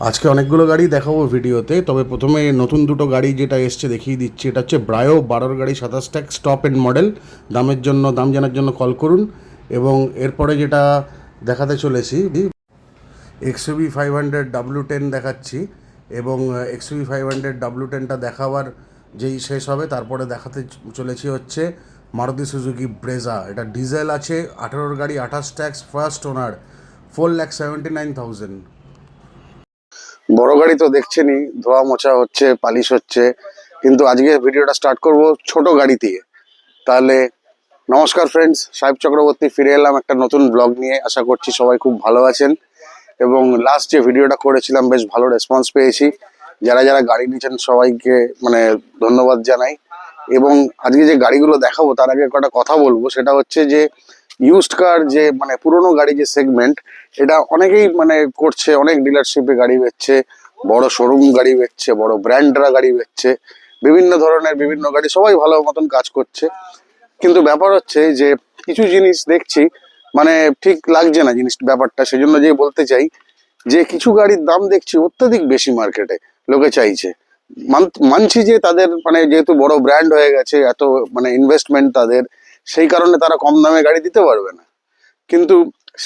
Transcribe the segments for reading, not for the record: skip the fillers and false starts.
আজকে অনেকগুলো গাড়ি দেখাবো ভিডিওতে, তবে প্রথমে নতুন দুটো গাড়ি যেটা এসছে দেখিয়ে দিচ্ছি। এটা হচ্ছে ব্রায়ো 12 গাড়ি 27 ট্যাক্স টপ এন্ড মডেল। দাম জানার জন্য কল করুন। এবং এরপরে যেটা দেখাতে চলেছি এক্সইউভি 500 W10 দেখাচ্ছি। এবং এক্সইউভি 500 W10টা দেখাবার যেই শেষ হবে তারপরে দেখাতে চলেছি হচ্ছে মারুতি সুজুকি ব্রেজা। এটা ডিজেল আছে, 18 গাড়ি 28 ট্যাক্স, ফার্স্ট ওনার, 4,79,000। বড় গাড়ি তো দেখছেনই, ধোয়া মোছা হচ্ছে, পালিশ হচ্ছে, কিন্তু আজকে ভিডিওটা স্টার্ট করব ছোট গাড়ি দিয়ে। তাহলে নমস্কার ফ্রেন্ডস, সাহেব চক্রবর্তী ফিরে এলাম একটা নতুন ব্লগ নিয়ে। আশা করছি সবাই খুব ভালো আছেন এবং লাস্ট যে ভিডিওটা করেছিলাম বেশ ভালো রেসপন্স পেয়েছি। যারা যারা গাড়ি নিয়েছেন সবাইকে ধন্যবাদ জানাই। এবং আজকে যে গাড়িগুলো দেখাবো তার আগে কটা কথা বলবো, সেটা হচ্ছে যে ইউজড কার যে পুরোনো গাড়ি যে সেগমেন্ট, এটা অনেকেই করছে, অনেক ডিলারশিপে গাড়ি বেচছে, বড় শোরুম গাড়ি বেচছে, বড় ব্র্যান্ডরা গাড়ি বেচছে, বিভিন্ন ধরনের বিভিন্ন গাড়ি সবাই ভালো মতন কাজ করছে। কিন্তু ব্যাপার হচ্ছে যে কিছু জিনিস দেখছি ঠিক লাগছে না জিনিস ব্যাপারটা। সেজন্য যে বলতে চাই যে কিছু গাড়ির দাম দেখছি অত্যাধিক বেশি মার্কেটে লোকে চাইছে। মানছি যে তাদের যেহেতু বড় ব্র্যান্ড হয়ে গেছে, এত ইনভেস্টমেন্ট তাদের, সেই কারণে তারা কম দামে গাড়ি দিতে পারবে না। কিন্তু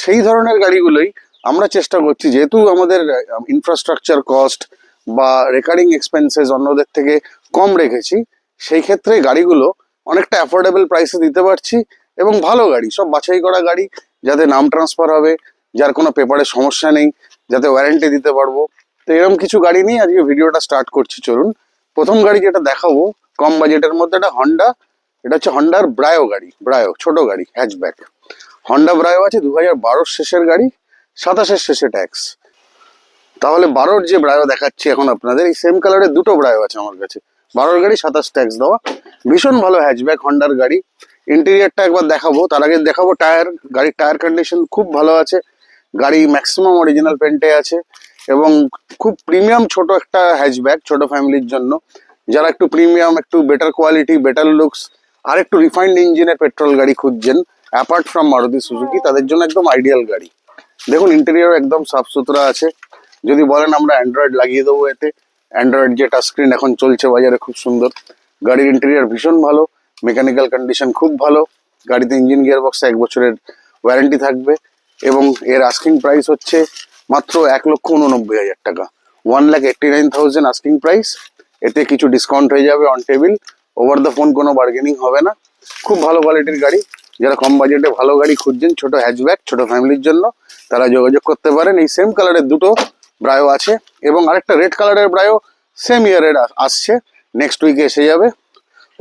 সেই ধরনের গাড়িগুলোই আমরা চেষ্টা করছি, যেহেতু আমাদের ইনফ্রাস্ট্রাকচার কস্ট বা রেকারিং এক্সপেন্সেস অন্যদের থেকে কম রেখেছি, সেই ক্ষেত্রে গাড়িগুলো অনেকটা অ্যাফোর্ডেবল প্রাইসে দিতে পারছি। এবং ভালো গাড়ি, সব বাছাই করা গাড়ি, যাতে নাম ট্রান্সফার হবে, যার কোনো পেপারের সমস্যা নেই, যাতে ওয়ারেন্টি দিতে পারবো। তো এরকম কিছু গাড়ি নিয়ে আজকে ভিডিওটা স্টার্ট করছি। চলুন, প্রথম গাড়ি যেটা দেখাবো কম বাজেটের মধ্যে, এটা হন্ডা। এটা হচ্ছে হন্ডার ব্রায়ো গাড়ি, ব্রায়ো ছোট গাড়ি, হ্যাচব্যাক। হন্ডা ব্রায়ো আছে 2012 শেষের গাড়ি, 27 শেষে ট্যাক্স। তাহলে 12 যে ব্রায়ো দেখাচ্ছি এখন আপনাদের, এই সেম কালারের দুটো ব্রায়ো আছে আমার কাছে। 12 গাড়ি 27 ট্যাক্স দেওয়া, ভীষণ ভালো হ্যাচব্যাক হন্ডার গাড়ি। ইন্টেরিয়ারটা একবার দেখাবো, তার আগে দেখাবো টায়ার। গাড়ির টায়ার কন্ডিশন খুব ভালো আছে, গাড়ি ম্যাক্সিমাম অরিজিনাল পেন্টে আছে। এবং খুব প্রিমিয়াম ছোট একটা হ্যাচব্যাক, ছোট ফ্যামিলির জন্য। যারা একটু প্রিমিয়াম, একটু বেটার কোয়ালিটি, বেটার লুকস, আর একটু রিফাইন্ড ইঞ্জিনের পেট্রোল গাড়ি খুঁজছেন অ্যাপার্ট ফ্রম মারুতি সুজুকি, তাদের জন্য একদম আইডিয়াল গাড়ি। দেখুন, ইন্টেরিয়র একদম সাফ সুতরা আছে। যদি বলেন আমরা অ্যান্ড্রয়েড লাগিয়ে দেবো এতে, অ্যান্ড্রয়েড যে টাচ স্ক্রিন এখন চলছে বাজারে, খুব সুন্দর। গাড়ির ইন্টেরিয়র ভীষণ ভালো, মেকানিক্যাল কন্ডিশন খুব ভালো। গাড়িতে ইঞ্জিন গিয়ার বক্সে 1 বছরের ওয়ারেন্টি থাকবে। এবং এর আস্কিং প্রাইস হচ্ছে মাত্র 1,89,000 টাকা, 1,89,000 আস্কিং প্রাইস। এতে কিছু ডিসকাউন্ট হয়ে যাবে on table, over the phone কোনো বার্গেনিং হবে না। খুব ভালো কোয়ালিটির গাড়ি। যারা কম বাজেটে ভালো গাড়ি খুঁজছেন, ছোট হ্যাচব্যাক, ছোট ফ্যামিলির জন্য, তারা যোগাযোগ করতে পারেন। এই সেম কালারের দুটো ব্রায়ো আছে এবং আরেকটা রেড কালারের ব্রায়ো সেম ইয়ারের আসছে, নেক্সট উইকে এসে যাবে।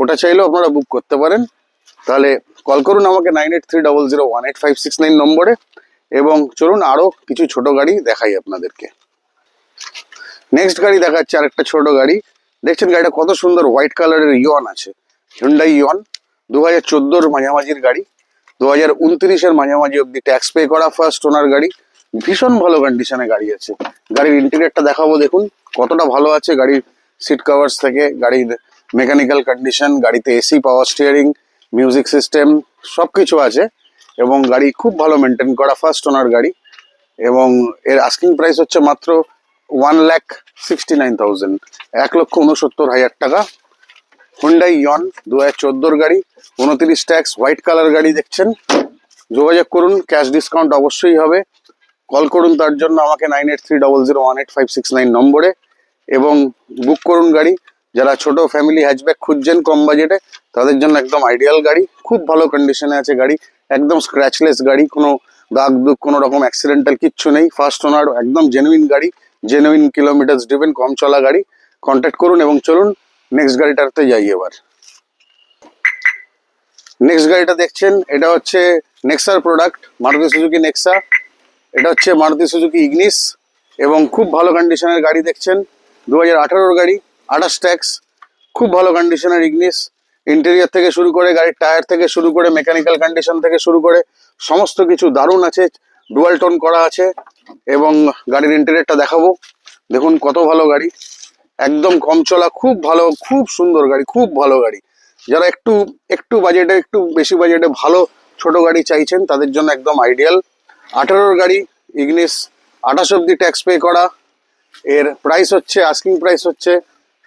ওটা চাইলেও আপনারা বুক করতে পারেন। তাহলে কল করুন আমাকে 9830018569 নম্বরে। এবং চলুন আরো কিছু ছোট গাড়ি দেখাই আপনাদেরকে। নেক্সট গাড়ি দেখাচ্ছে আরেকটা ছোট গাড়ি। দেখছেন গাড়িটা কত সুন্দর, হোয়াইট কালারের ইয়ন আছে, হুন্ডাই ইয়ন। 2014-র মাঝামাঝির গাড়ি, 2029-এর মাঝামাঝি অব্দি ট্যাক্স পে করা, ফার্স্ট ওনার গাড়ি। ভীষণ ভালো কন্ডিশনে গাড়ি আছে। গাড়ির ইন্টেরিয়রটা দেখাবো, দেখুন কতটা ভালো আছে। গাড়ির সিট কভার্স থেকে গাড়ির মেকানিক্যাল কন্ডিশন, গাড়িতে AC, power steering, music system সবকিছু আছে। এবং গাড়ি খুব ভালো মেনটেন করা, ফার্স্ট ওনার গাড়ি। এবং এর আস্কিং প্রাইস হচ্ছে মাত্র 1,69,000, 1,69,000 টাকা। হুন্ডাই ইয়ন 2014-র গাড়ি, 29 ট্যাক্স, হোয়াইট কালার গাড়ি দেখছেন। যোগাযোগ করুন, ক্যাশ ডিসকাউন্ট অবশ্যই হবে। কল করুন তার জন্য আমাকে 9830018569 নম্বরে এবং বুক করুন গাড়ি। যারা ছোট ফ্যামিলি হ্যাচব্যাক খুঁজছেন কম বাজেটে, তাদের জন্য একদম আইডিয়াল গাড়ি। খুব ভালো কন্ডিশনে আছে গাড়ি, একদম স্ক্র্যাচলেস গাড়ি, কোনো দাগ দুগ, কোনো রকম অ্যাক্সিডেন্টাল কিচ্ছু নেই। ফার্স্ট ওনার, একদম জেনুইন গাড়ি, জেনুইন কিলোমিটার ড্রিভেন, কম চলা গাড়ি। কন্ট্যাক্ট করুন এবং চলুন নেক্সট গাড়িটাতে যাই এবার। নেক্সট গাড়িটা দেখছেন, এটা হচ্ছে নেক্সার প্রোডাক্ট, মারুতি সুজুকি নেক্সা। এটা হচ্ছে মারুতি সুজুকি ইগনিস এবং খুব ভালো কন্ডিশনের গাড়ি দেখছেন। 2018-র গাড়ি, 28 ট্যাক্স, খুব ভালো কন্ডিশনের ইগনিস। ইন্টেরিয়র থেকে শুরু করে, গাড়ির টায়ার থেকে শুরু করে, মেকানিক্যাল কন্ডিশন থেকে শুরু করে সমস্ত কিছু দারুণ আছে। ডুয়াল টোন করা আছে। এবং গাড়ির ইন্টেরিয়রটা দেখাবো, দেখুন কত ভালো গাড়ি, একদম কম চলা, খুব ভালো, খুব সুন্দর গাড়ি, খুব ভালো গাড়ি। যারা একটু একটু বাজেটে, একটু বেশি বাজেটে ভালো ছোট গাড়ি চাইছেন, তাদের জন্য একদম আইডিয়াল। 18-র গাড়ি, ইগনিস, 28 অব্দি ট্যাক্স পে করা এর প্রাইস হচ্ছে, আস্কিং প্রাইস হচ্ছে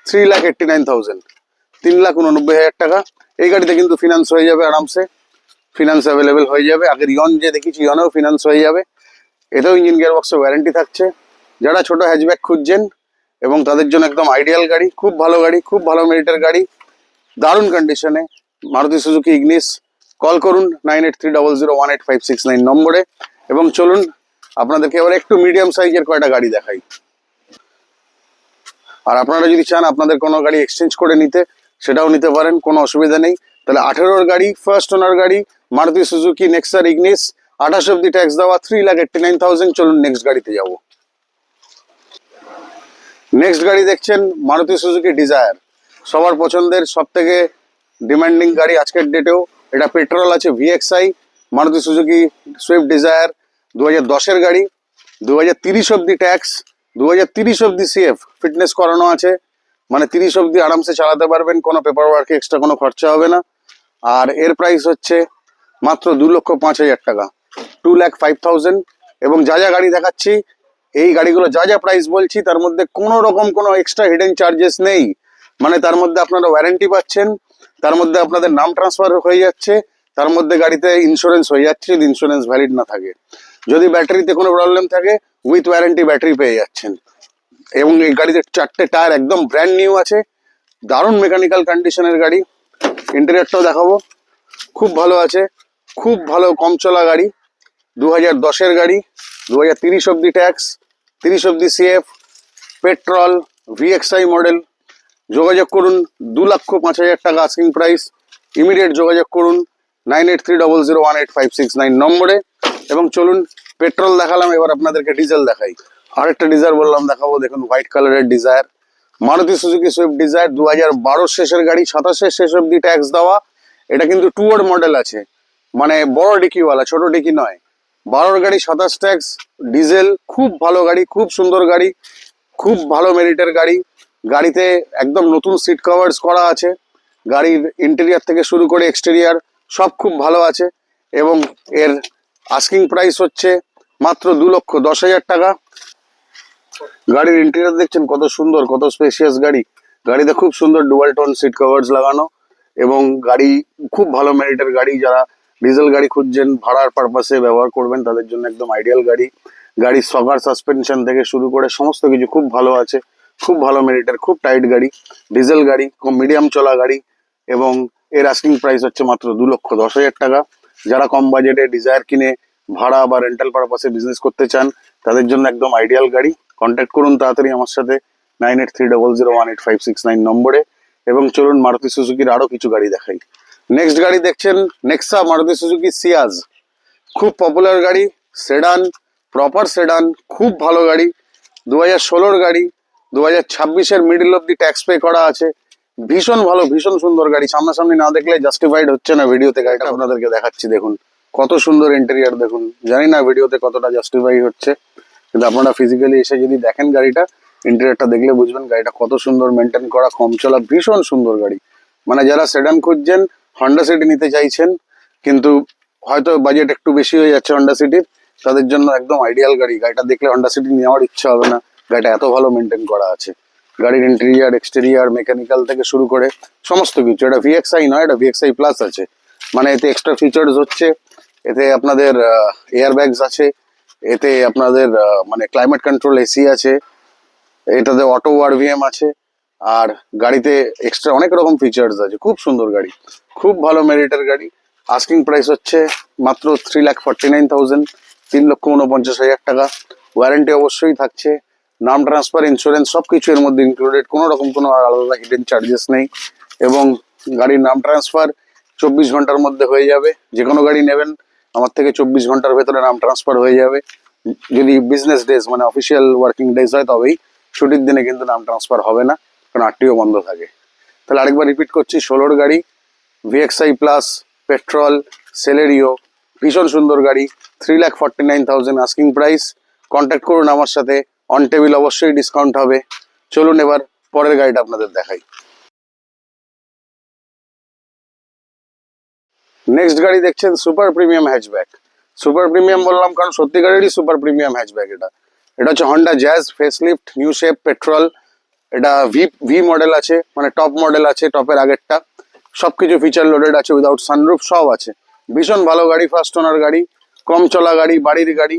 3,89,000, 3,89,000 টাকা। এই গাড়িতে কিন্তু ফিনান্স হয়ে যাবে আরামসে, ফিনান্স অ্যাভেলেবেল হয়ে যাবে। আগের ইয়ন যে দেখেছি, ইয়নেও ফিনান্স হয়ে যাবে। এতেও ইঞ্জিন গিয়ার বক্সের ওয়ারেন্টি থাকছে। যারা ছোট হ্যাচব্যাক খুঁজছেন এবং তাদের জন্য একদম আইডিয়াল গাড়ি, খুব ভালো গাড়ি, খুব ভালো মেরিটের গাড়ি, দারুণ কন্ডিশনে মারুতি সুজুকি ইগনিস। কল করুন 9830018569 নম্বরে। এবং চলুন আপনাদেরকে এবার একটু মিডিয়াম সাইজের কয়টা গাড়ি দেখাই। আর আপনারা যদি চান আপনাদের কোনো গাড়ি এক্সচেঞ্জ করে নিতে, সেটাও নিতে পারেন, কোনো অসুবিধা নেই। তাহলে 18-র গাড়ি, ফার্স্ট ওনার গাড়ি, মারুতি সুজুকি নেক্সার ইগনিস, 28 অব্দি ট্যাক্স দেওয়া, 3,89,000। চলুন নেক্সট গাড়িতে যাব। নেক্সট গাড়ি দেখছেন মারুতি সুজুকি ডিজায়ার, সবার পছন্দের, সব থেকে ডিমান্ডিং গাড়ি আজকের ডেটেও। এটা পেট্রোল আছে, VXI. Maruti Suzuki Swift Dzire 2010-এর গাড়ি, 2030 অব্দি ট্যাক্স, 2030 অব্দি সিএফ ফিটনেস করানো আছে, মানে 30 অব্দি আরামসে চালাতে পারবেন, কোনো পেপার ওয়ার্কে এক্সট্রা কোনো খরচা হবে না। আর এর প্রাইস হচ্ছে মাত্র 2,05,000 টাকা, 2,05,000। এবং যা যা গাড়ি দেখাচ্ছি, এই গাড়িগুলো যা যা প্রাইস বলছি, তার মধ্যে কোনো রকম কোনো এক্সট্রা হিডেন চার্জেস নেই। মানে তার মধ্যে আপনারা ওয়ারেন্টি পাচ্ছেন, তার মধ্যে আপনাদের নাম ট্রান্সফার হয়ে যাচ্ছে, তার মধ্যে গাড়িতে ইন্স্যুরেন্স হয়ে যাচ্ছে যদি ইন্স্যুরেন্স ভ্যালিড না থাকে। যদি ব্যাটারিতে কোনো প্রবলেম থাকে, উইথ ওয়ারেন্টি ব্যাটারি পেয়ে যাচ্ছেন। এবং এই গাড়িতে 4টে টায়ার একদম ব্র্যান্ড নিউ আছে, দারুণ মেকানিক্যাল কন্ডিশনের গাড়ি। ইন্টেরিয়রটাও দেখাবো, খুব ভালো আছে, খুব ভালো কম চলা গাড়ি। 2010-এর গাড়ি, 2030 অব্দি ট্যাক্স, 30 অব্দি সিএফ, পেট্রোল, ভিএক্সআই মডেল। যোগাযোগ করুন, 2,05,000 টাকা আস্কিং প্রাইস। ইমিডিয়েট যোগাযোগ করুন 9830018569 নম্বরে। এবং চলুন, পেট্রোল দেখালাম, এবার আপনাদেরকে ডিজেল দেখাই। আরেকটা ডিজায়ার বললাম দেখাবো, দেখুন হোয়াইট কালারের desire, Maruti Suzuki Swift desire, 2012 শেষের গাড়ি, 27-এর শেষ অব্দি ট্যাক্স দেওয়া। এটা কিন্তু 2-এর মডেল আছে, মানে বড় ডিকিওয়ালা, ছোট ডিকি নয়। 12-র গাড়ি, 27 ট্যাক্স, ডিজেল, খুব ভালো গাড়ি, খুব সুন্দর গাড়ি, খুব ভালো মেরিটের গাড়ি। গাড়িতে একদম নতুন সিট কভার্স করা আছে, গাড়ির ইন্টেরিয়ার থেকে শুরু করে এক্সটেরিয়ার সব খুব ভালো আছে। এবং এর আস্কিং প্রাইস হচ্ছে মাত্র 2,10,000 টাকা। গাড়ির ইন্টেরিয়ার দেখছেন কত সুন্দর, কত স্পেশিয়াস গাড়ি। গাড়িতে খুব সুন্দর ডুয়াল টোন সিট কভার্স লাগানো, এবং গাড়ি খুব ভালো মেরিটের গাড়ি। যারা ডিজেল গাড়ি খুঁজছেন, ভাড়ার পারপাসে ব্যবহার করবেন, তাদের জন্য একদম আইডিয়াল গাড়ি। গাড়ির সকার সাসপেনশন থেকে শুরু করে সমস্ত কিছু খুব ভালো আছে, খুব ভালো মেরিটের, খুব টাইট গাড়ি, ডিজেল গাড়ি, খুব মিডিয়াম চলা গাড়ি। এবং এর আস্কিং প্রাইস হচ্ছে মাত্র 2,10,000 টাকা। যারা কম বাজেটে ডিজায়ার কিনে ভাড়া বা রেন্টাল পারপাসে বিজনেস করতে চান, তাদের জন্য একদম আইডিয়াল গাড়ি। কন্ট্যাক্ট করুন তাড়াতাড়ি আমার সাথে 9830018569 নম্বরে। এবং চলুন মারুতি সুজুকির আরো কিছু গাড়ি দেখাই। নেক্সট গাড়ি দেখছেন নেক্সা মারুতি সুজুকি সিয়াজ, খুব পপুলার গাড়ি, সেডান, প্রপার সেডান, খুব ভালো গাড়ি। 2016-র গাড়ি, 2026-এর মিডল অব্দি ট্যাক্স পে করা আছে। ভীষণ ভালো, ভীষণ সুন্দর গাড়ি, সামনাসামনি না দেখলে জাস্টিফাইড হচ্ছে না। ভিডিওতে গাড়িটা আপনাদেরকে দেখাচ্ছি, দেখুন কত সুন্দর ইন্টেরিয়ার, দেখুন। জানি না ভিডিওতে কতটা জাস্টিফাই হচ্ছে, কিন্তু আপনারা ফিজিক্যালি এসে যদি দেখেন গাড়িটা, ইন্টেরিয়ারটা দেখলে বুঝবেন গাড়িটা কত সুন্দর মেনটেন করা, কম চলা, ভীষণ সুন্দর গাড়ি। মানে যারা সেডান খুঁজছেন, হন্ডা সিটি নিতে চাইছেন, কিন্তু হয়তো বাজেট একটু বেশি হয়ে যাচ্ছে হন্ডা সিটির, তাদের জন্য একদম আইডিয়াল গাড়ি। গাড়িটা দেখলে হন্ডা সিটি নেওয়ার ইচ্ছা হবে না, গাড়িটা এত ভালো মেনটেন করা আছে। গাড়ির ইন্টেরিয়ার, এক্সটেরিয়ার, মেকানিক্যাল থেকে শুরু করে সমস্ত কিছু। এটা ভিএক্সআই নয়, এটা ভিএক্সআই প্লাস আছে। মানে এতে এক্সট্রা ফিচার্স হচ্ছে, এতে আপনাদের এয়ার ব্যাগস আছে, এতে আপনাদের মানে ক্লাইমেট কন্ট্রোল এসি আছে, এটাতে অটো আরভিএম আছে, আর গাড়িতে এক্সট্রা অনেক রকম ফিচার্স আছে। খুব সুন্দর গাড়ি, খুব ভালো মেরিটের গাড়ি। আস্কিং প্রাইস হচ্ছে মাত্র 3,49,000, 3,49,000 টাকা। ওয়ারেন্টি অবশ্যই থাকছে, নাম ট্রান্সফার, ইন্স্যুরেন্স সব কিছু এর মধ্যে ইনক্লুডেড, কোনো রকম কোনো আলাদা হিডেন চার্জেস নেই। এবং গাড়ির নাম ট্রান্সফার 24 ঘন্টার মধ্যে হয়ে যাবে। যে কোনো গাড়ি নেবেন আমার থেকে 24 ঘন্টার ভেতরে নাম ট্রান্সফার হয়ে যাবে। যদি বিজনেস ডেজ মানে অফিসিয়াল ওয়ার্কিং ডেজ হয় তবেই, ছুটির দিনে কিন্তু নাম ট্রান্সফার হবে না, কারণ আরটিও বন্ধ থাকে। তাহলে আরেকবার রিপিট করছি, 16-র গাড়ি, ভিএক্সআই প্লাস, পেট্রোল, সেলেরিও, ভীষণ সুন্দর গাড়ি, 3,49,000 আস্কিং প্রাইস। কন্ট্যাক্ট করুন আমার সাথে, অন টেবিল অবশ্যই ডিসকাউন্ট হবে। চলুন এবার পরের গাড়িটা আপনাদের দেখাই। নেক্সট গাড়ি দেখছেন super premium hatchback. Super premium বললাম কারণ সত্যিকারেরই সুপার প্রিমিয়াম হ্যাচব্যাক। এটা এটা হচ্ছে Honda jazz facelift new shape petrol. এটা ভি ভি মডেল আছে, মানে টপ মডেল আছে, টপের আগেরটা। সবকিছু ফিচার লোডেড আছে, উইদাউট সানরুফ সব আছে। ভীষণ ভালো গাড়ি, ফার্স্ট ওনার গাড়ি, কম চলা গাড়ি, বাড়ির গাড়ি।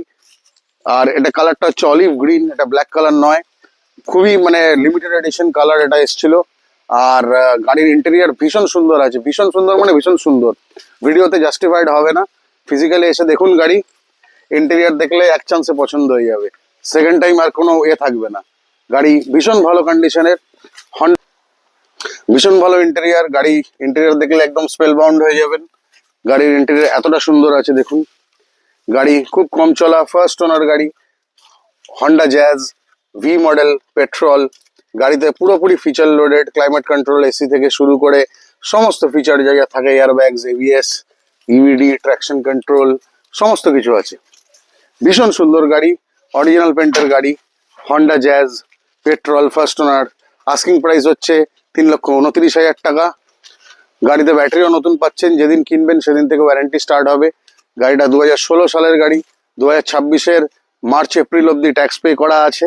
আর এটা কালারটা হচ্ছে অলিভ গ্রিন, এটা ব্ল্যাক কালার নয়। খুবই মানে লিমিটেড এডিশন কালার এটা এসেছিল। আর গাড়ির ইন্টেরিয়ার ভীষণ সুন্দর আছে, ভীষণ সুন্দর মানে ভীষণ সুন্দর। ভিডিওতে জাস্টিফাইড হবে না, ফিজিক্যালি এসে দেখুন গাড়ি। ইন্টেরিয়ার দেখলে এক চান্সে পছন্দ হয়ে যাবে, সেকেন্ড টাইম আর কোনো থাকবে না। গাড়ি ভীষণ ভালো কন্ডিশনের, ভীষণ ভালো ইন্টেরিয়ার। গাড়ি ইন্টেরিয়ার দেখলে একদম স্পেল বাউন্ড হয়ে যাবেন। গাড়ির ইন্টেরিয়ার এতটা সুন্দর আছে দেখুন। গাড়ি খুব কম চলা, ফার্স্ট ওনার গাড়ি, Honda jazz V model petrol. গাড়িতে পুরোপুরি feature loaded, climate control, AC থেকে শুরু করে সমস্ত ফিচার জায়গা থাকে, এয়ারব্যাগস, এবিএস, ইভিডি, ট্র্যাকশন কন্ট্রোল, সমস্ত কিছু আছে। ভীষণ সুন্দর গাড়ি, অরিজিনাল পেন্টের গাড়ি, Honda jazz petrol, first owner. Asking price হচ্ছে 3,29,000 টাকা। গাড়িতে ব্যাটারিও নতুন পাচ্ছেন, যেদিন কিনবেন সেদিন থেকে ওয়ারেন্টি স্টার্ট হবে। গাড়িটা 2016 সালের গাড়ি, 2026-এর মার্চ এপ্রিল অব্দি ট্যাক্স পে করা আছে।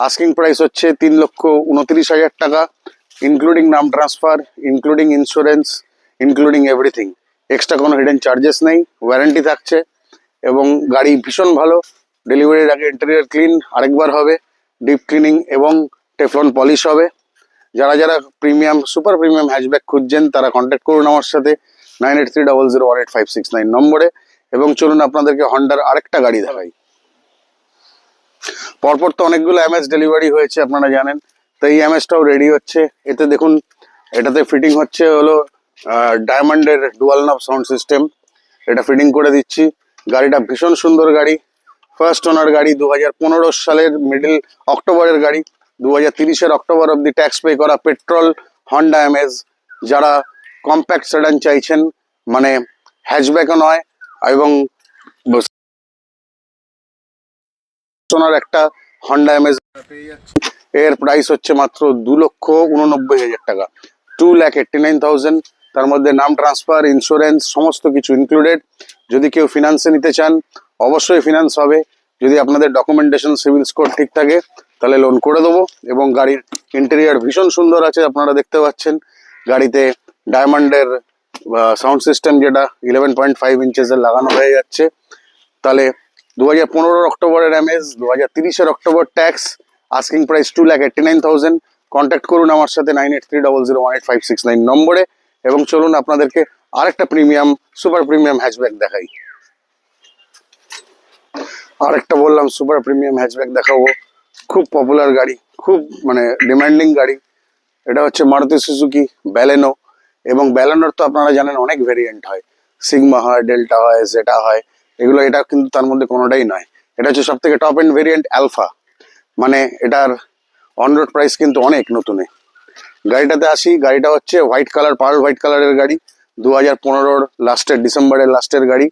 আস্কিং প্রাইস হচ্ছে 3,29,000 টাকা, ইনক্লুডিং নাম transfer, including insurance, including everything. Extra কোনো হিডেন চার্জেস নেই, ওয়ারেন্টি থাকছে। এবং গাড়ি ভীষণ ভালো। ডেলিভারির আগে ইন্টেরিয়র ক্লিন আরেকবার হবে, ডিপ ক্লিনিং এবং টেফলন পলিশ হবে। যারা যারা প্রিমিয়াম সুপার প্রিমিয়াম হ্যাচব্যাক খুঁজছেন তারা কন্ট্যাক্ট করুন আমার সাথে 9830018569 নম্বরে। এবং চলুন আপনাদেরকে হন্ডার আরেকটা গাড়ি দেখাই। পরপর তো অনেকগুলো এমএস ডেলিভারি হয়েছে আপনারা জানেন, তো এই এমএসটাও রেডি হচ্ছে। এতে দেখুন, এটাতে ফিটিং হচ্ছে হলো ডায়মন্ডের ডুয়াল নব সাউন্ড সিস্টেম, এটা ফিটিং করে দিচ্ছি। গাড়িটা ভীষণ সুন্দর গাড়ি, ফার্স্ট ওনার গাড়ি, 2015 সালের মিডল অক্টোবরের গাড়ি, 2030-এর অক্টোবর অব্দি ট্যাক্স পে করা পেট্রোল হন্ডা এমএস। যারা কম্প্যাক্ট সেডান চাইছেন, মানে হ্যাচব্যাকও নয় এবং ওনার একটা হন্ডা এমএস পেয়ে যাচ্ছে। এর প্রাইস হচ্ছে মাত্র 2,89,000 টাকা, 2,89,000। তার মধ্যে নাম ট্রান্সফার, ইন্স্যুরেন্স, সমস্ত কিছু ইনক্লুডেড। যদি কেউ ফিনান্সে নিতে চান অবশ্যই ফিনান্স হবে। যদি আপনাদের ডকুমেন্টেশন সিভিল স্কোর ঠিক থাকে তাহলে লোন করে দেবো। এবং গাড়ির ইন্টেরিয়ার ভীষণ সুন্দর আছে, আপনারা দেখতে পাচ্ছেন। গাড়িতে ডায়মন্ডের সাউন্ড সিস্টেম, যেটা 11.5 ইঞ্চেসের লাগানো হয়ে যাচ্ছে। তাহলে 2015 অক্টোবরের এমএস, 2030-এর October tax, asking price 2,89,000। Contact করুন আমার সাথে 9830018569 নম্বরে। এবং চলুন আপনাদেরকে আরেকটা প্রিমিয়াম সুপার প্রিমিয়াম হ্যাচব্যাক দেখাই। আরেকটা বললাম সুপার প্রিমিয়াম হ্যাচব্যাক দেখাবো। খুব পপুলার গাড়ি, খুব মানে ডিমান্ডিং গাড়ি। এটা হচ্ছে মারুতি সুজুকি ব্যালেনো। এবং ব্যালেনোর তো আপনারা জানেন অনেক ভেরিয়েন্ট হয়, সিগমা হয়, ডেল্টা হয়, জেটা হয়। এগুলো, এটা কিন্তু তার মধ্যে কোনোটাই নয়। এটা হচ্ছে সব থেকে টপ এন্ড ভেরিয়েন্ট আলফা, মানে এটার অন রোড প্রাইস কিন্তু অনেক নতুনে। গাড়িটাতে আসি, গাড়িটা হচ্ছে হোয়াইট কালার, পার্ল হোয়াইট কালারের গাড়ি। 2015-র লাস্টের ডিসেম্বরের লাস্টের গাড়ি,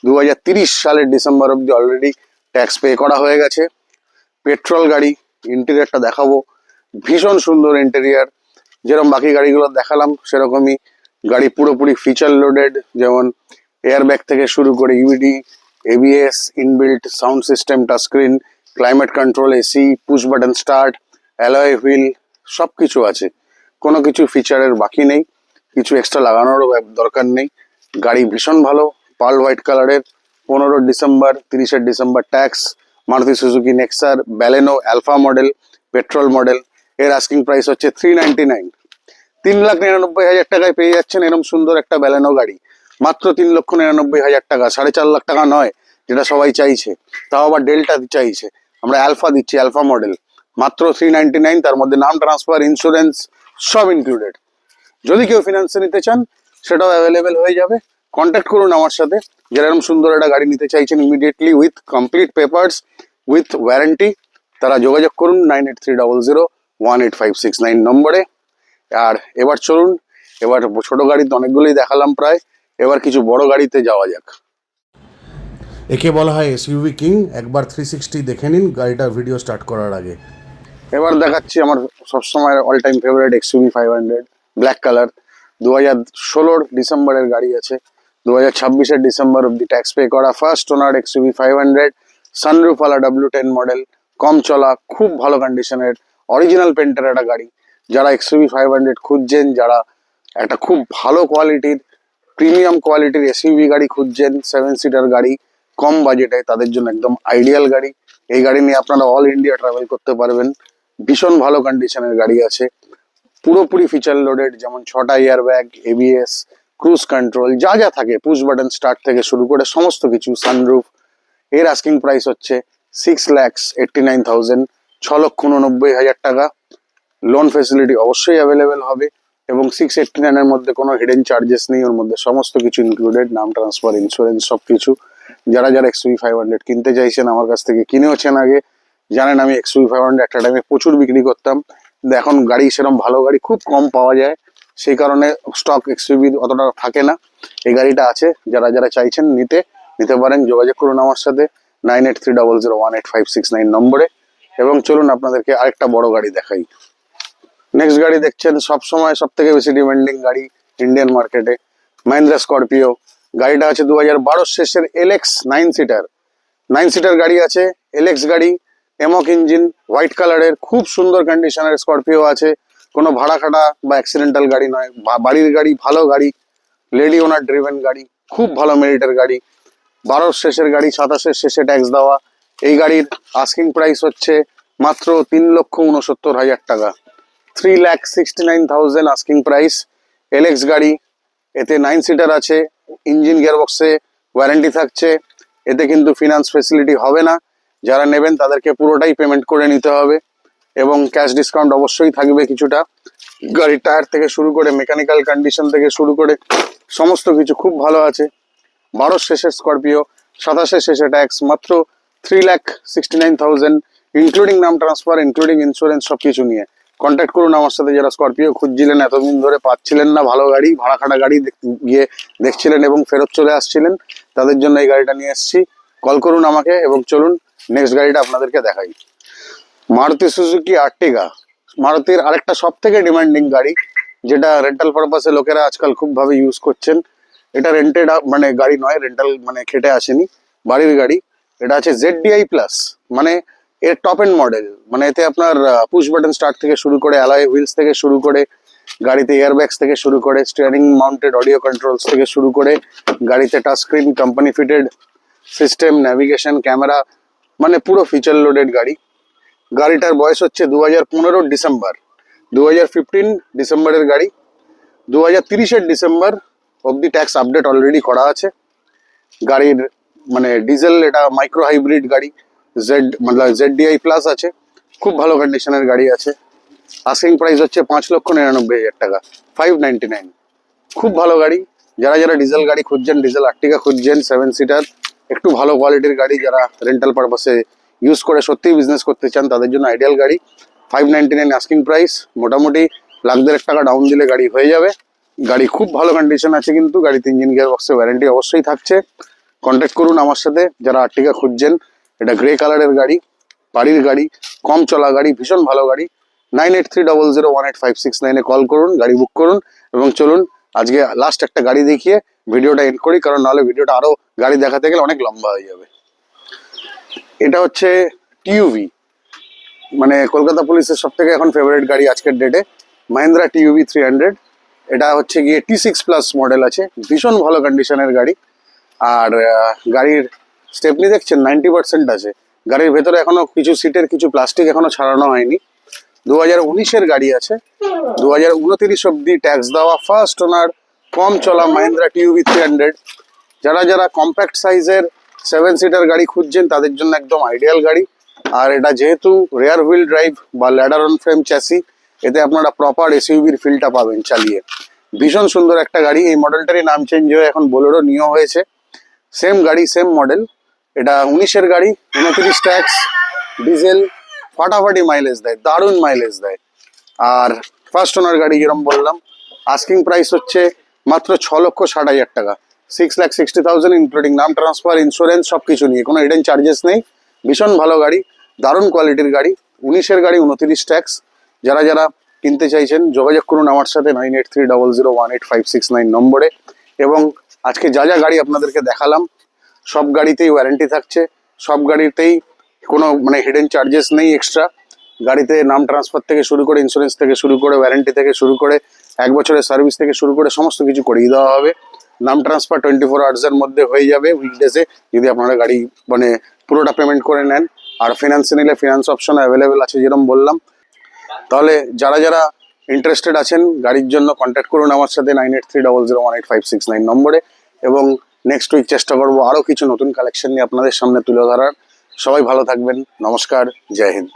2030 সালের ডিসেম্বর অব্দি অলরেডি ট্যাক্স পে করা হয়ে গেছে। পেট্রোল গাড়ি, ইন্টেরিয়ারটা দেখাবো। ভীষণ সুন্দর ইন্টেরিয়ার, যেরকম বাকি গাড়িগুলো দেখালাম সেরকমই। গাড়ি পুরোপুরি ফিচার লোডেড, যেমন এয়ারব্যাগ থেকে শুরু করে EBD, ABS, inbuilt sound system, touchscreen, climate control, AC, push button start, alloy wheel, সব কিছু আছে। কোনো কিছু ফিচারের বাকি নেই, কিছু এক্সট্রা লাগানোরও দরকার নেই। গাড়ি ভীষণ ভালো, পার্ল হোয়াইট কালারের। 15 December, 30 December tax. Maruti Suzuki নেক্সার Baleno Alpha model, petrol model. এর আস্কিং প্রাইস হচ্ছে 399, 3,99,000 টাকায় পেয়ে যাচ্ছেন এরকম সুন্দর একটা ব্যালেনো গাড়ি, মাত্র 3,99,000 টাকা। 4.5 লাখ টাকা নয় যেটা সবাই চাইছে, তাও আবার ডেল্টা চাইছে। আমরা অ্যালফা দিচ্ছি, অ্যালফা মডেল, মাত্র 399। তার মধ্যে নাম ট্রান্সফার, ইন্স্যুরেন্স সব ইনক্লুডেড। যদি কেউ ফিনান্সে নিতে চান সেটাও অ্যাভেলেবেল হয়ে যাবে। কন্ট্যাক্ট করুন আমার সাথে, যারা এরকম সুন্দর একটা গাড়ি নিতে চাইছেন immediately with complete papers, with warranty, তারা যোগাযোগ করুন 9830018569 নম্বরে। আর এবার চলুন, এবার ছোট গাড়িতে অনেকগুলোই দেখালাম প্রায়, এবার কিছু বড় গাড়িতে যাওয়া যাক। একে বলা হয় এসইউভি কিং। একবার 360 দেখে নিন গাড়িটার ভিডিও স্টার্ট করার আগে। এবার দেখাচ্ছি আমার সবসময় all time favourite XUV 500 black colour. 2016-র ডিসেম্বরের গাড়ি আছে, 2026-এর ডিসেম্বর অব্দি ট্যাক্স পে করা, ফার্স্ট ওনার এক্সইউভি 500, সানরুফওয়ালা W10 মডেল, কম চলা, খুব ভালো কন্ডিশনের অরিজিনাল পেন্টের একটা গাড়ি। যারা এক্সইউভি 500 খুঁজছেন, যারা একটা খুব ভালো কোয়ালিটির প্রিমিয়াম কোয়ালিটির এসইউভি গাড়ি খুঁজছেন, 7 সিটার গাড়ি কম বাজেটে, তাদের জন্য একদম আইডিয়াল গাড়ি। এই গাড়ি নিয়ে আপনারা অল ইন্ডিয়া ট্রাভেল করতে পারবেন। ভীষণ ভালো কন্ডিশনের গাড়ি আছে, পুরোপুরি ফিচার লোডেড, যেমন 6টা air bag, ABS, cruise control, যা যা থাকে, পুশ বাটন স্টার্ট থেকে শুরু করে সমস্ত কিছু, সানরুফ। এর আস্কিং প্রাইস হচ্ছে 6,89,000, 6,89,000 টাকা। লোন ফেসিলিটি অবশ্যই অ্যাভেলেবেল হবে এবং 689 এর মধ্যে কোনো হিডেন চার্জেস নেই, ওর মধ্যে সমস্ত কিছু ইনক্লুডেড, নাম ট্রান্সফার, ইন্স্যুরেন্স, সবকিছু। যারা যারা এক্সইউভি 500 কিনতে চাইছেন, আমার কাছ থেকে কিনেওছেন আগে, জানেন আমি এক্সইউভি 500 একটা টাইমে প্রচুর বিক্রি করতাম, কিন্তু এখন গাড়ি সেরকম ভালো গাড়ি খুব কম পাওয়া যায়, সেই কারণে স্টক এক্সইউভি অতটা থাকে না। এই গাড়িটা আছে, যারা যারা চাইছেন নিতে পারেন, যোগাযোগ করুন আমার সাথে 9830018569 নম্বরে। এবং চলুন আপনাদেরকে আরেকটা বড় গাড়ি দেখাই। নেক্সট গাড়ি দেখছেন সবসময় সব থেকে বেশি ডিমান্ডিং গাড়ি ইন্ডিয়ান মার্কেটে, মাহিন্দ্রা স্করপিও। গাড়িটা আছে 2012 শেষের এলএক্স 9 সিটার। 9 সিটার গাড়ি আছে, এলএক্স গাড়ি, এমক ইঞ্জিন, হোয়াইট কালারের, খুব সুন্দর কন্ডিশনের স্করপিও আছে। কোনো ভাড়া খাটা বা অ্যাক্সিডেন্টাল গাড়ি নয়, বাড়ির গাড়ি, ভালো গাড়ি, লেডি ওনার ড্রিভেন গাড়ি, খুব ভালো মেরিটের গাড়ি। 12 শেষের গাড়ি, 27 শেষে ট্যাক্স দেওয়া। এই গাড়ির আস্কিং প্রাইস হচ্ছে মাত্র 3,69,000 টাকা, 3,69,000 আস্কিং প্রাইস। এলএক্স গাড়ি, এতে 9 সিটার আছে, ইঞ্জিন গিয়ারবক্সে ওয়ারেন্টি থাকছে। এতে কিন্তু ফিনান্স ফেসিলিটি হবে না, যারা নেবেন তাদেরকে পুরোটাই পেমেন্ট করে নিতে হবে এবং ক্যাশ ডিসকাউন্ট অবশ্যই থাকবে কিছুটা। গাড়ির টায়ার থেকে শুরু করে মেকানিক্যাল কন্ডিশন থেকে শুরু করে সমস্ত কিছু খুব ভালো আছে। 12 শেষের স্করপিও, 27 শেষে ট্যাক্স, মাত্র 3,69,000, ইনক্লুডিং নাম ট্রান্সফার, ইনক্লুডিং ইন্স্যুরেন্স, সবকিছু নিয়ে। কন্ট্যাক্ট করুন আমার সাথে, যারা স্করপিও খুঁজছিলেন, এতদিন ধরে পাচ্ছিলেন না ভালো গাড়ি, ভাড়া খাটা গাড়ি গিয়ে দেখছিলেন এবং ফেরত চলে আসছিলেন, তাদের জন্য এই গাড়িটা নিয়ে এসেছি। কল করুন আমাকে এবং চলুন নেক্সট গাড়িটা আপনাদেরকে দেখাই। মারুতি সুজুকি আর্টিগা, মারুতির আরেকটা সব থেকে ডিমান্ডিং গাড়ি, যেটা রেন্টাল পারপাসে লোকেরা আজকাল খুব ভাবে ইউজ করছেন। এটা রেন্টেড মানে গাড়ি নয়, রেন্টাল মানে খেটে আসেনি, বাড়ির গাড়ি। এটা আছে ZDI প্লাস, মানে এর টপ এন্ড মডেল। মানে এতে আপনার পুশ বাটন স্টার্ট থেকে শুরু করে, অ্যালয় হুইলস থেকে শুরু করে, গাড়িতে এয়ারব্যাগস থেকে শুরু করে, স্টিয়ারিং মাউন্টেড অডিও কন্ট্রোলস থেকে শুরু করে, গাড়িতে touch screen, company fitted system, navigation, camera, মানে পুরো ফিচার লোডেড গাড়ি। গাড়িটার বয়স হচ্ছে 2015 ডিসেম্বর, 2015 ডিসেম্বরের গাড়ি। 2030 ডিসেম্বর অবধি ট্যাক্স আপডেট অলরেডি করা আছে। গাড়ির মানে ডিজেল, এটা মাইক্রো হাইব্রিড গাড়ি, মানে ZDI প্লাস আছে, খুব ভালো কন্ডিশনের গাড়ি আছে। আস্কিং প্রাইস হচ্ছে 5,99,000 টাকা, 599। খুব ভালো গাড়ি, যারা যারা ডিজেল গাড়ি খুঁজছেন, ডিজেল আর্টিগা খুঁজছেন, 7 সিটার, একটু ভালো কোয়ালিটির গাড়ি, যারা রেন্টাল পারপাসে ইউজ করে সত্যিই বিজনেস করতে চান, তাদের জন্য আইডিয়াল গাড়ি। 599 আস্কিং প্রাইস, মোটামুটি 1,00,000 টাকা ডাউন দিলে গাড়ি হয়ে যাবে। গাড়ি খুব ভালো কন্ডিশন আছে, কিন্তু গাড়িতে ইঞ্জিন গিয়ার বক্সে ওয়ারেন্টি অবশ্যই থাকছে। কন্ট্যাক্ট করুন আমার সাথে যারা আর্টিগা খুঁজছেন। এটা গ্রে কালারের গাড়ি, বাড়ির গাড়ি, কম চলা গাড়ি, ভীষণ ভালো গাড়ি। 9830018569 কল করুন, গাড়ি বুক করুন এবং চলুন আজকে লাস্ট একটা গাড়ি দেখিয়ে ভিডিওটা এন্ড করি, কারণ নাহলে ভিডিওটা আরো গাড়ি দেখাতে গেলে অনেক লম্বা হয়ে যাবে। এটা হচ্ছে টিইউভি, মানে কলকাতা পুলিশের সব থেকে এখন ফেভারিট গাড়ি আজকের ডেটে, মাহিন্দ্রা টিইউভি 300। এটা হচ্ছে গিয়ে T6+ মডেল আছে, ভীষণ ভালো কন্ডিশনের গাড়ি। আর গাড়ির স্টেপনি দেখছেন 90% আছে। গাড়ির ভেতরে এখনো কিছু সিটের কিছু প্লাস্টিক এখনো ছাড়ানো হয়নি। 2019-এর গাড়ি আছে, 2029 অব্দি ট্যাক্স দেওয়া, ফার্স্ট ওনার, কম চলা মাহিন্দ্রা টিইউভি 300। যারা যারা কম্প্যাক্ট সাইজের 7 সিটার গাড়ি খুঁজছেন, তাদের জন্য একদম আইডিয়াল গাড়ি। আর এটা যেহেতু রেয়ার হুইল ড্রাইভ বা ল্যাডার অন ফ্রেম চ্যাসি, এতে আপনারা প্রপার এসইউভির ফিলটা পাবেন চালিয়ে। ভীষণ সুন্দর একটা গাড়ি। এই মডেলটারই নাম চেঞ্জ হয়ে এখন বোলেরো নিও হয়েছে। সেম গাড়ি, সেম মডেল। এটা 19-এর গাড়ি, 29 ট্যাক্স, ডিজেল, ফাটাফাটি মাইলেজ দেয়, দারুণ মাইলেজ দেয়। আর ফার্স্ট ওনার গাড়ি, যেরকম বললাম, আস্কিং প্রাইস হচ্ছে মাত্র 6,60,000 টাকা, 6,60,000, ইনক্লুডিং নাম ট্রান্সফার, ইন্স্যুরেন্স, সবকিছু নিয়ে, কোনো হিডেন চার্জেস নেই। ভীষণ ভালো গাড়ি, দারুণ কোয়ালিটির গাড়ি। 19-এর গাড়ি, 29 ট্যাক্স। যারা যারা কিনতে চাইছেন যোগাযোগ করুন আমার সাথে 9830018569 নম্বরে। এবং আজকে যা যা গাড়ি আপনাদেরকে দেখালাম, সব গাড়িতেই ওয়ারেন্টি থাকছে, সব গাড়িতেই কোনো মানে হিডেন চার্জেস নেই এক্সট্রা। গাড়িতে নাম ট্রান্সফার থেকে শুরু করে ইন্স্যুরেন্স থেকে শুরু করে ওয়ারেন্টি থেকে শুরু করে 1 বছরের সার্ভিস থেকে শুরু করে সমস্ত কিছু করিয়ে দেওয়া হবে। নাম ট্রান্সফার 24 আওয়ার্সের মধ্যে হয়ে যাবে উইকডেজে, যদি আপনারা গাড়ি মানে পুরোটা পেমেন্ট করে নেন। আর ফিনান্সে নিলে ফিনান্স অপশন অ্যাভেলেবেল আছে যেরকম বললাম। তাহলে যারা যারা ইন্টারেস্টেড আছেন গাড়ির জন্য কন্ট্যাক্ট করুন আমার সাথে 9830018569 নম্বরে। এবং নেক্সট উইক চেষ্টা করবো আরও কিছু নতুন কালেকশন নিয়ে আপনাদের সামনে তুলে ধরার। সবাই ভালো থাকবেন, নমস্কার, জয় হিন্দ।